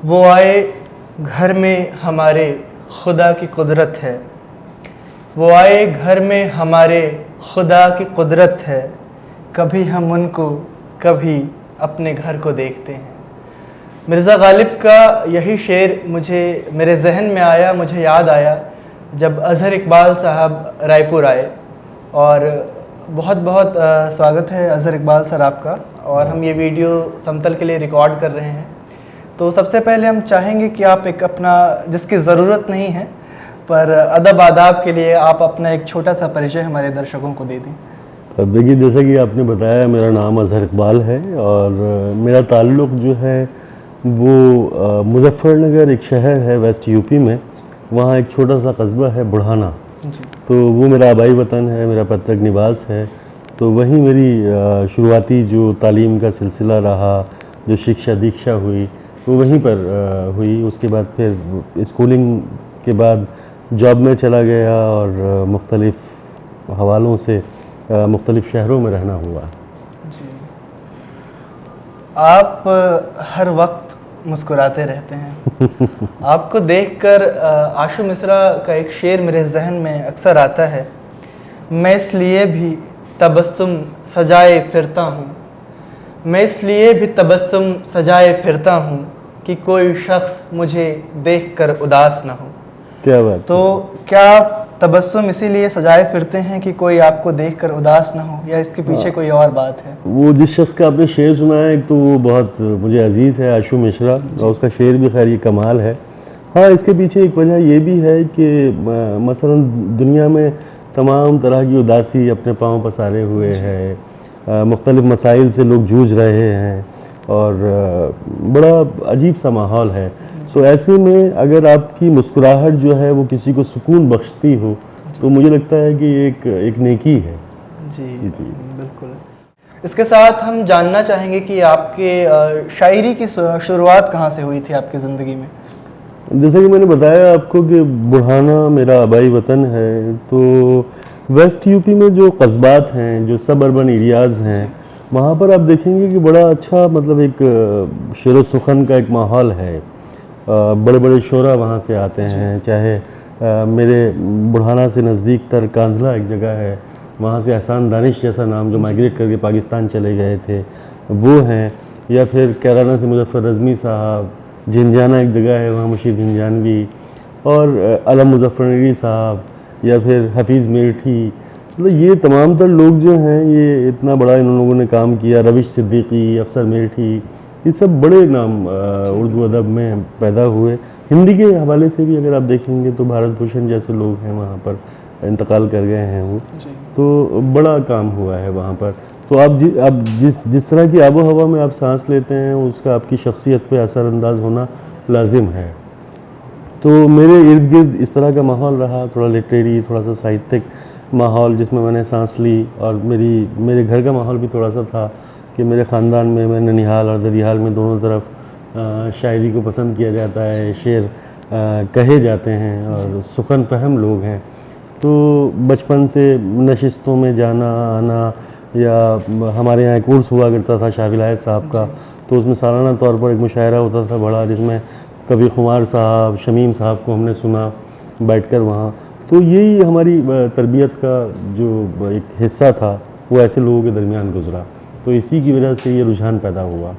वो आए घर में हमारे खुदा की कुदरत है। वो आए घर में हमारे खुदा की कुदरत है। कभी हम उनको कभी अपने घर को देखते हैं। मिर्ज़ा गालिब का यही शेर मेरे जहन में आया, मुझे याद आया जब अज़हर इकबाल साहब रायपुर आए। और बहुत बहुत स्वागत है अज़हर इकबाल सर आपका। और हम ये वीडियो समतल के लिए रिकॉर्ड कर रहे हैं। तो सबसे पहले हम चाहेंगे कि आप एक अपना, जिसकी ज़रूरत नहीं है पर अदब आदाब के लिए, आप अपना एक छोटा सा परिचय हमारे दर्शकों को दे दें। अब देखिए, जैसा कि आपने बताया, मेरा नाम अज़हर इकबाल है और मेरा ताल्लुक़ जो है वो मुज़फ़्फ़रनगर एक शहर है वेस्ट यूपी में, वहाँ एक छोटा सा कस्बा है बुढ़ाना। तो वो मेरा आबाई वतन है, मेरा पैतृक निवास है। तो वहीं मेरी शुरुआती जो तालीम का सिलसिला रहा, जो शिक्षा दीक्षा हुई, वो वहीं पर हुई। उसके बाद फिर स्कूलिंग के बाद जॉब में चला गया और मुख्तलिफ़ हवालों से मुख्तलिफ़ शहरों में रहना हुआ। जी, आप हर वक्त मुस्कुराते रहते हैं। आपको देखकर आशू मिश्रा का एक शेर मेरे जहन में अक्सर आता है। मैं इसलिए भी तबस्सुम सजाए फिरता हूँ, मैं इसलिए भी तबस्सुम सजाए फिरता हूँ कि कोई शख्स मुझे देखकर उदास ना हो। क्या बात। तो क्या आप तबस्सुम इसीलिए सजाए फिरते हैं कि कोई आपको देखकर उदास ना हो, या इसके पीछे कोई और बात है? वो जिस शख्स का आपने शेर सुना है, एक तो वो बहुत मुझे अजीज़ है, आशू मिश्रा, और उसका शेर भी खैर ये कमाल है। हाँ, इसके पीछे एक वजह ये भी है कि मसलन दुनिया में तमाम तरह की उदासी अपने पाँव पसारे हुए है, मुख्तलिफ़ मसाइल से लोग जूझ रहे हैं और बड़ा अजीब सा माहौल है। तो ऐसे में अगर आपकी मुस्कुराहट जो है वो किसी को सुकून बख्शती हो, तो मुझे लगता है कि एक नेकी है। जी जी, बिल्कुल। इसके साथ हम जानना चाहेंगे कि आपके शायरी की शुरुआत कहाँ से हुई थी आपकी ज़िंदगी में? जैसा कि मैंने बताया आपको कि बुढ़ाना मेरा आबाई वतन है। तो वेस्ट यूपी में जो कस्बात हैं, जो सब अर्बन एरियाज़ हैं, वहाँ पर आप देखेंगे कि बड़ा अच्छा, मतलब एक शेर व सुखन का एक माहौल है। बड़े बड़े शोरा वहाँ से आते हैं। चाहे मेरे बुढ़ाना से नज़दीक तर कांधला एक जगह है, वहाँ से एहसान दानिश जैसा नाम, जो माइग्रेट करके पाकिस्तान चले गए थे, वो हैं। या फिर कैराना से मुज़फ़्फ़र रज़मी साहब, झिंझाना एक जगह है, वहाँ मुशीर झिंझानवी, और अलम मुज़फ़्फ़रनगरी साहब, या फिर हफीज़ मेरठी। मतलब ये तमाम तर लोग जो हैं, ये इतना बड़ा इन लोगों ने काम किया। रविश सिद्दीकी, अफसर मेरठी, ये सब बड़े नाम उर्दू अदब में पैदा हुए। हिंदी के हवाले से भी अगर आप देखेंगे तो भारत भूषण जैसे लोग हैं, वहाँ पर इंतकाल कर गए हैं वो। तो बड़ा काम हुआ है वहाँ पर। तो आप जिस तरह की आबो हवा में आप सांस लेते हैं, उसका आपकी शख्सियत पे असरअंदाज होना लाजिम है। तो मेरे इर्द गिर्द इस तरह का माहौल रहा, थोड़ा लिटरेरी, थोड़ा सा साहित्यिक माहौल, जिसमें मैंने सांस ली। और मेरे घर का माहौल भी थोड़ा सा था कि मेरे ख़ानदान में, मैं ननिहाल और दरियाल में दोनों तरफ शायरी को पसंद किया जाता है, शेर कहे जाते हैं और सुखन फहम लोग हैं। तो बचपन से नशिस्तों में जाना आना, या हमारे यहाँ एक उर्स हुआ करता था शाह विलायत साहब का, तो उसमें सालाना तौर पर एक मुशायरा होता था बड़ा, जिसमें कभी खुमार साहब, शमीम साहब को हमने सुना बैठकर वहाँ। तो यही हमारी तरबियत का जो एक हिस्सा था, वो ऐसे लोगों के दरमियान गुजरा। तो इसी की वजह से ये रुझान पैदा हुआ।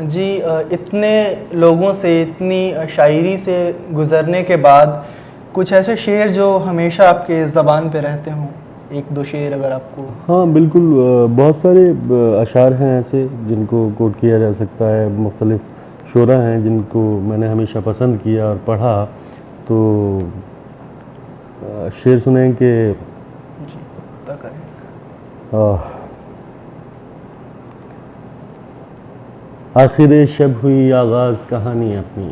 जी, इतने लोगों से, इतनी शायरी से गुज़रने के बाद कुछ ऐसे शेर जो हमेशा आपके ज़बान पे रहते हों, एक दो शेर अगर आपको? हाँ बिल्कुल, बहुत सारे अशार हैं ऐसे जिनको कोट किया जा सकता है। मुख्तलिफ़ शोरा हैं जिनको मैंने हमेशा पसंद किया और पढ़ा। तो शेर सुने कि आखिर शब हुई आगाज़ कहानी अपनी,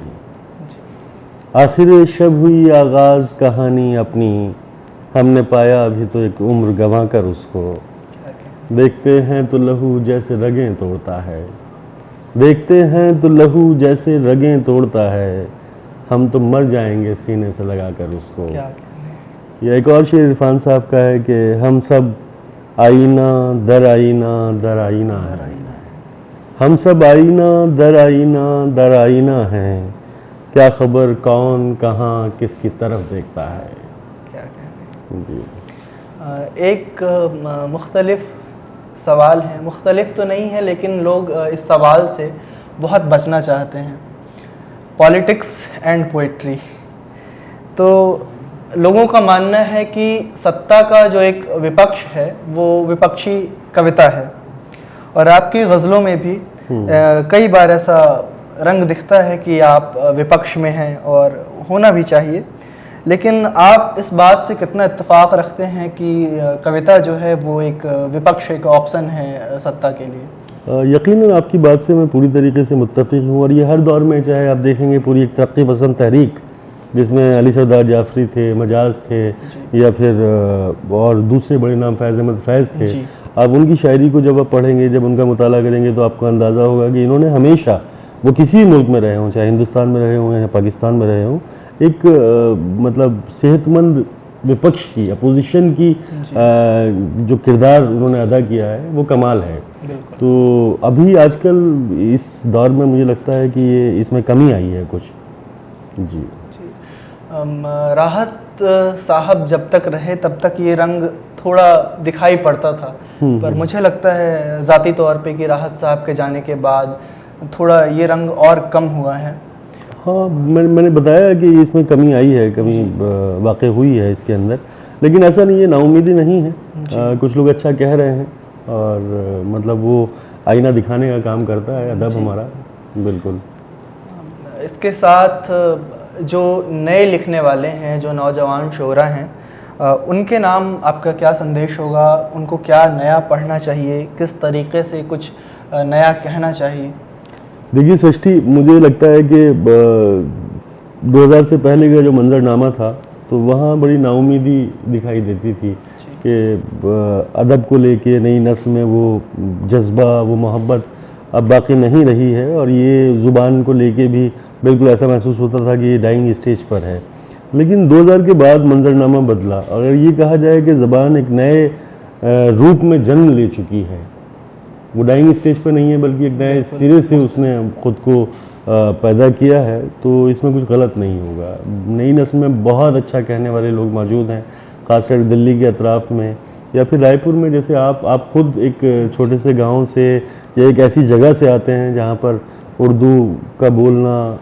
आखिर शब हुई आगाज़ कहानी अपनी, हमने पाया अभी तो एक उम्र गंवा कर उसको। देखते हैं तो लहू जैसे रगें तोड़ता है, देखते हैं तो लहू जैसे रगें तोड़ता है, हम तो मर जाएंगे सीने से लगा कर उसको। या एक और शेर इरफान साहब का है कि हम सब आईना दर आईना दर आईना है, हम सब आईना दर आईना हैं, क्या खबर कौन कहाँ किसकी तरफ देखता है। क्या कहें जी। एक मुख्तलिफ सवाल है, मुख्तलिफ तो नहीं है लेकिन लोग इस सवाल से बहुत बचना चाहते हैं, पॉलिटिक्स एंड पोइट्री। तो लोगों का मानना है कि सत्ता का जो एक विपक्ष है वो विपक्षी कविता है, और आपकी गज़लों में भी कई बार ऐसा रंग दिखता है कि आप विपक्ष में हैं और होना भी चाहिए, लेकिन आप इस बात से कितना इत्तेफाक रखते हैं कि कविता जो है वो एक विपक्ष, एक ऑप्शन है सत्ता के लिए? यकीनन आपकी बात से मैं पूरी तरीके से मुत्तफ़िक़ हूँ, और ये हर दौर में, चाहे आप देखेंगे पूरी एक तरक्की पसंद तहरीक जिसमें अली सरदार जाफरी थे, मजाज थे, या फिर और दूसरे बड़े नाम फैज़ अहमद फैज़ थे, आप उनकी शायरी को जब आप पढ़ेंगे, जब उनका मुताला करेंगे तो आपको अंदाज़ा होगा कि इन्होंने हमेशा, वो किसी मुल्क में रहे हों, चाहे हिंदुस्तान में रहे हों या पाकिस्तान में रहे हों, एक मतलब सेहतमंद विपक्ष की, अपोजिशन की जो किरदार उन्होंने अदा किया है वो कमाल है। तो अभी आजकल इस दौर में मुझे लगता है कि ये इसमें कमी आई है कुछ। जी। राहत साहब जब तक रहे तब तक ये रंग थोड़ा दिखाई पड़ता था, पर मुझे लगता है ज़ाती तौर पे कि राहत साहब के जाने के बाद थोड़ा ये रंग और कम हुआ है। हाँ, मैंने बताया कि इसमें कमी आई है, कमी वाक़ई हुई है इसके अंदर, लेकिन ऐसा नहीं है, नाउमीदी नहीं है। कुछ लोग अच्छा कह रहे हैं, और मतलब वो आईना दिखाने का काम करता है अदब हमारा। बिल्कुल। इसके साथ जो नए लिखने वाले हैं, जो नौजवान शोरा हैं, उनके नाम आपका क्या संदेश होगा? उनको क्या नया पढ़ना चाहिए? किस तरीके से कुछ नया कहना चाहिए? देखिए सृष्टि, मुझे लगता है कि 2000 से पहले का जो मंजरनामा था तो वहाँ बड़ी नाउमीदी दिखाई देती थी कि अदब को लेके नई नस्ल में वो जज्बा, वो मोहब्बत अब बाकी नहीं रही है, और ये ज़ुबान को लेके भी बिल्कुल ऐसा महसूस होता था कि ये डाइंग स्टेज पर है। लेकिन 2000 के बाद मंजरनामा बदला, और अगर ये कहा जाए कि ज़बान एक नए रूप में जन्म ले चुकी है, वो डाइंग स्टेज पर नहीं है बल्कि एक नए सिरे से उसने खुद को पैदा किया है, तो इसमें कुछ गलत नहीं होगा। नई नस्ल में बहुत अच्छा कहने वाले लोग मौजूद हैं, खासकर दिल्ली के अतराफ़ में या फिर रायपुर में। जैसे आप खुद एक छोटे से गांव से या एक ऐसी जगह से आते हैं जहां पर उर्दू का बोलना,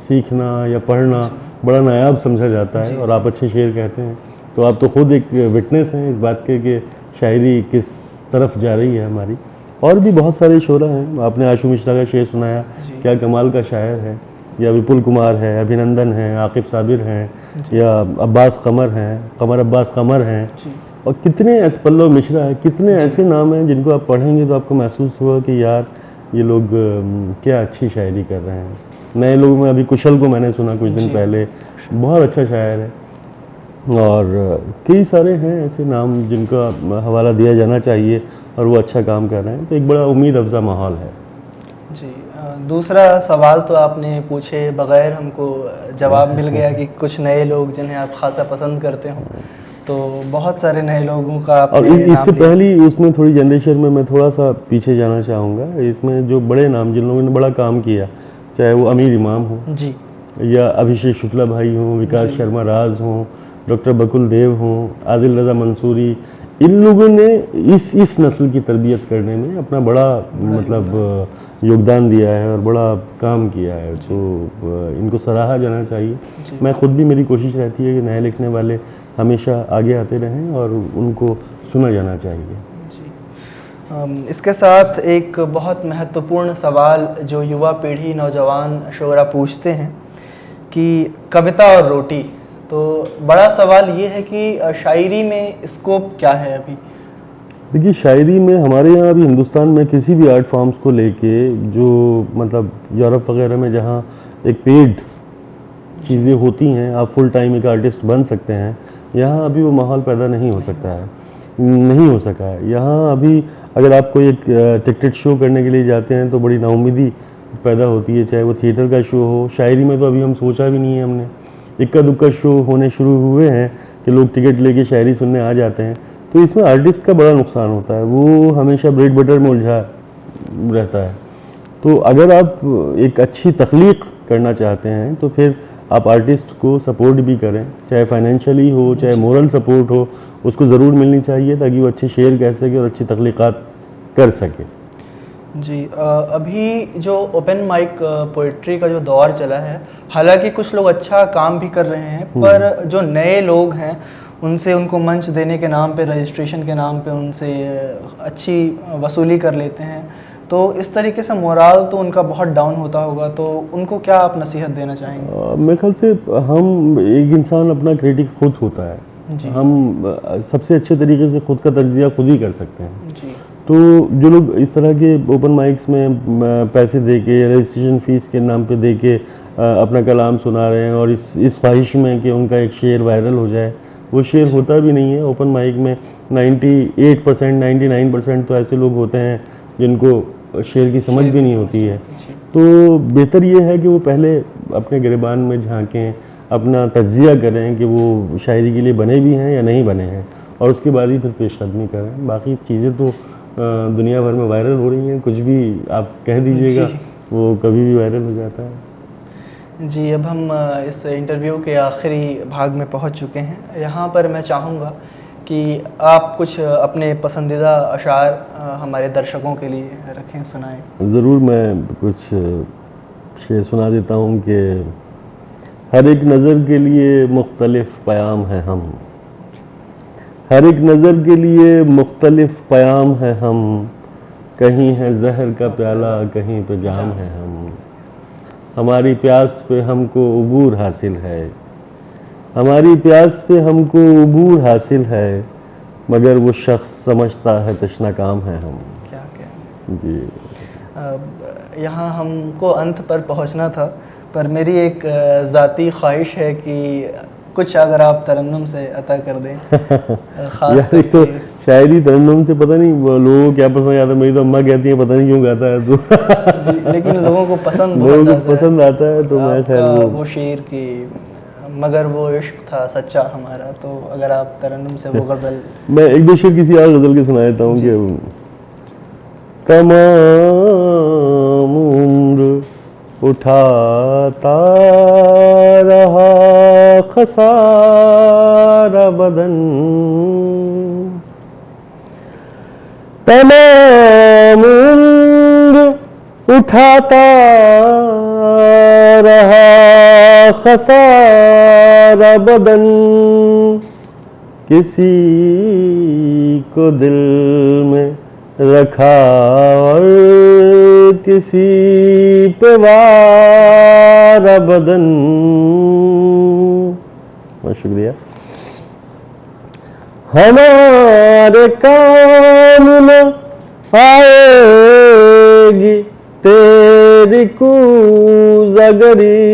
सीखना या पढ़ना बड़ा नायाब समझा जाता है, और आप अच्छे शेर कहते हैं, तो आप तो खुद एक विटनेस हैं इस बात के कि शायरी किस तरफ जा रही है हमारी। और भी बहुत सारे शोरा हैं, आपने आशु मिश्रा का शेर सुनाया, क्या कमाल का शायर है, या विपुल कुमार है, अभिनंदन हैं, आकिब साबिर हैं, या अब्बास कमर हैं, कमर अब्बास कमर हैं, और कितने ऐसे, पल्लव मिश्रा है, कितने ऐसे नाम हैं जिनको आप पढ़ेंगे तो आपको महसूस होगा कि यार ये लोग क्या अच्छी शायरी कर रहे हैं। नए लोगों में अभी कुशल को मैंने सुना कुछ दिन पहले, बहुत अच्छा शायर है, और कई सारे हैं ऐसे नाम जिनका हवाला दिया जाना चाहिए, और वो अच्छा काम कर रहे हैं, तो एक बड़ा उम्मीद अफजा माहौल है। जी। दूसरा सवाल तो आपने पूछे बगैर हमको जवाब मिल गया कि कुछ नए लोग जिन्हें आप खासा पसंद करते हो, तो बहुत सारे नए लोगों का और इससे पहली उसमें थोड़ी जनरेशन में मैं थोड़ा सा पीछे जाना चाहूँगा। इसमें जो बड़े नाम जिन लोगों ने बड़ा काम किया, चाहे वो अमीर इमाम हो जी, या अभिषेक शुक्ला भाई हों, विकास शर्मा राज हों, डॉक्टर बकुल देव हों, आदिल रज़ा मंसूरी, इन लोगों ने इस नस्ल की तरबियत करने में अपना बड़ा मतलब योगदान दिया है और बड़ा काम किया है, तो इनको सराहा जाना चाहिए। मैं खुद भी, मेरी कोशिश रहती है कि नए लिखने वाले हमेशा आगे आते रहें और उनको सुना जाना चाहिए। जी। इसके साथ एक बहुत महत्वपूर्ण सवाल जो युवा पीढ़ी, नौजवान शोरा पूछते हैं कि कविता और रोटी, तो बड़ा सवाल ये है कि शायरी में स्कोप क्या है अभी? देखिए, शायरी में हमारे यहाँ अभी हिंदुस्तान में किसी भी आर्ट फॉर्म्स को लेके, जो मतलब यूरोप वगैरह में जहाँ एक पेड चीज़ें होती हैं, आप फुल टाइम एक आर्टिस्ट बन सकते हैं, यहाँ अभी वो माहौल पैदा नहीं हो सकता है, नहीं हो सका है। यहाँ अभी अगर आप कोई एक टिकटेड शो करने के लिए जाते हैं तो बड़ी नाउमीदी पैदा होती है, चाहे वो थिएटर का शो हो। शायरी में तो अभी हम सोचा भी नहीं है हमने, इक्का दुक्का शो होने शुरू हुए हैं कि लोग टिकट लेके शायरी सुनने आ जाते हैं, तो इसमें आर्टिस्ट का बड़ा नुकसान होता है, वो हमेशा ब्रेड बटर में उलझा रहता है। तो अगर आप एक अच्छी तख्लीक करना चाहते हैं तो फिर आप आर्टिस्ट को सपोर्ट भी करें, चाहे फाइनेंशियली हो चाहे मोरल सपोर्ट हो, उसको ज़रूर मिलनी चाहिए ताकि वो अच्छे शेर कह सके और अच्छी तख्लीक़ात कर सके। जी, अभी जो ओपन माइक पोइट्री का जो दौर चला है, हालांकि कुछ लोग अच्छा काम भी कर रहे हैं, पर जो नए लोग हैं उनसे उनको मंच देने के नाम पे, रजिस्ट्रेशन के नाम पे उनसे अच्छी वसूली कर लेते हैं, तो इस तरीके से मोराल तो उनका बहुत डाउन होता होगा। तो उनको क्या आप नसीहत देना चाहेंगे? मेरे ख्याल से हम एक इंसान अपना क्रिटिक खुद होता है जी। हम सबसे अच्छे तरीके से खुद का तज्जिया खुद ही कर सकते हैं। जी। तो जो लोग इस तरह के ओपन माइक्स में पैसे दे के, रजिस्ट्रेशन फ़ीस के नाम पे दे के अपना कलाम सुना रहे हैं और इस ख्वाहिश में कि उनका एक शेर वायरल हो जाए, वो शेर होता भी नहीं है। ओपन माइक में 98% 99% तो ऐसे लोग होते हैं जिनको शेर की समझ भी नहीं होती है। तो बेहतर ये है कि वो पहले अपने गिरबान में झांकें, अपना तज्जिया करें कि वो शायरी के लिए बने भी हैं या नहीं बने हैं, और उसके बाद ही फिर पेशकदमी करें। बाकी चीज़ें तो दुनिया भर में वायरल हो रही हैं, कुछ भी आप कह दीजिएगा वो कभी भी वायरल हो जाता है। जी, अब हम इस इंटरव्यू के आखिरी भाग में पहुंच चुके हैं। यहाँ पर मैं चाहूँगा कि आप कुछ अपने पसंदीदा अशार हमारे दर्शकों के लिए रखें, सुनाएं। ज़रूर, मैं कुछ शेर सुना देता हूँ कि हर एक नज़र के लिए मुख्तलिफ पयाम है हम, हर एक नज़र के लिए मुख्तलिफ पयाम है हम, कहीं है जहर का प्याला कहीं पे जाम है हम। हमारी प्यास पे हमको उबूर हासिल है, हमारी प्यास पे हमको उबूर हासिल है, मगर वो शख्स समझता है तशना काम है हम। क्या क्या जी। यहाँ हमको अंत पर पहुँचना था, पर मेरी एक ज़ाती ख्वाहिश है कि कुछ अगर आप तरन्नुम से अता कर दें। खास करके तो शायरी तरन्नुम से पता नहीं लोगों को क्या पसंद आता है। मेरी तो अम्मा कहती है पता नहीं क्यों गाता है तो जी, लेकिन लोगों को पसंद लोगों बहुत को पसंद आता है। तो मैं खैर वो शेर की मगर वो इश्क था सच्चा हमारा, तो अगर आप तरन्नुम से वो गज़ल मैं एक दो शेर किसी और गज़ल के सुना देता हूँ कि तमाम उम्र उठाता रहा खसारा बदन, तमाम उम्र उठाता रहा खसारा बदन, किसी को दिल में रखा और किसी पे वारा बदन। बहुत शुक्रिया। हमारे काम न आएगी तेरी कूज़गरी,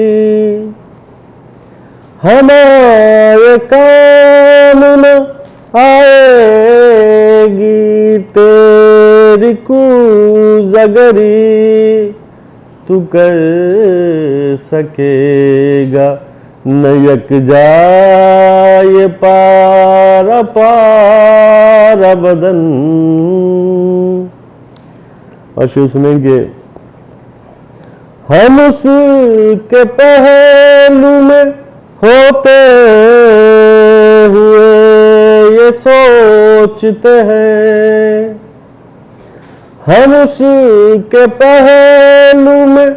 हमारे काम न आएगी तेरी कूज़गरी, तू कर सकेगा न यकजा ये पारा पारा बदन। और शेर सुनेंगे, हम उसके पहलू में होते हुए ये सोचते हैं, हम उसके पहलू में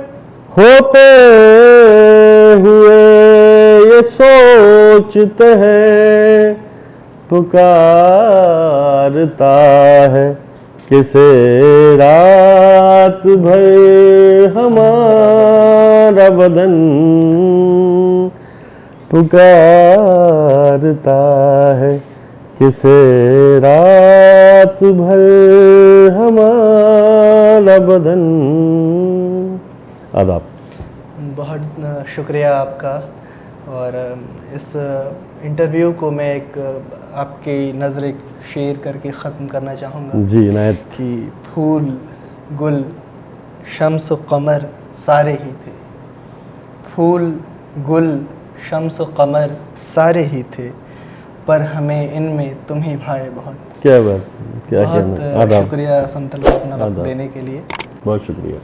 होते हुए ये सोचते हैं, पुकारता है किसे रात भर हमारा बदन, पुकारता है किसे रात भर हमारा बदन। आदाब। बहुत शुक्रिया आपका। और इस इंटरव्यू को मैं एक आपकी नज़र एक शेर करके ख़त्म करना चाहूँगा। जी इनायत। कि फूल गुल शम्स कमर सारे ही थे, फूल गुल शम्स कमर सारे ही थे, पर हमें इनमें तुम ही भाए बहुत। क्या बात, क्या बहुत शुक्रिया समतल को अपना वक्त देने के लिए। बहुत शुक्रिया।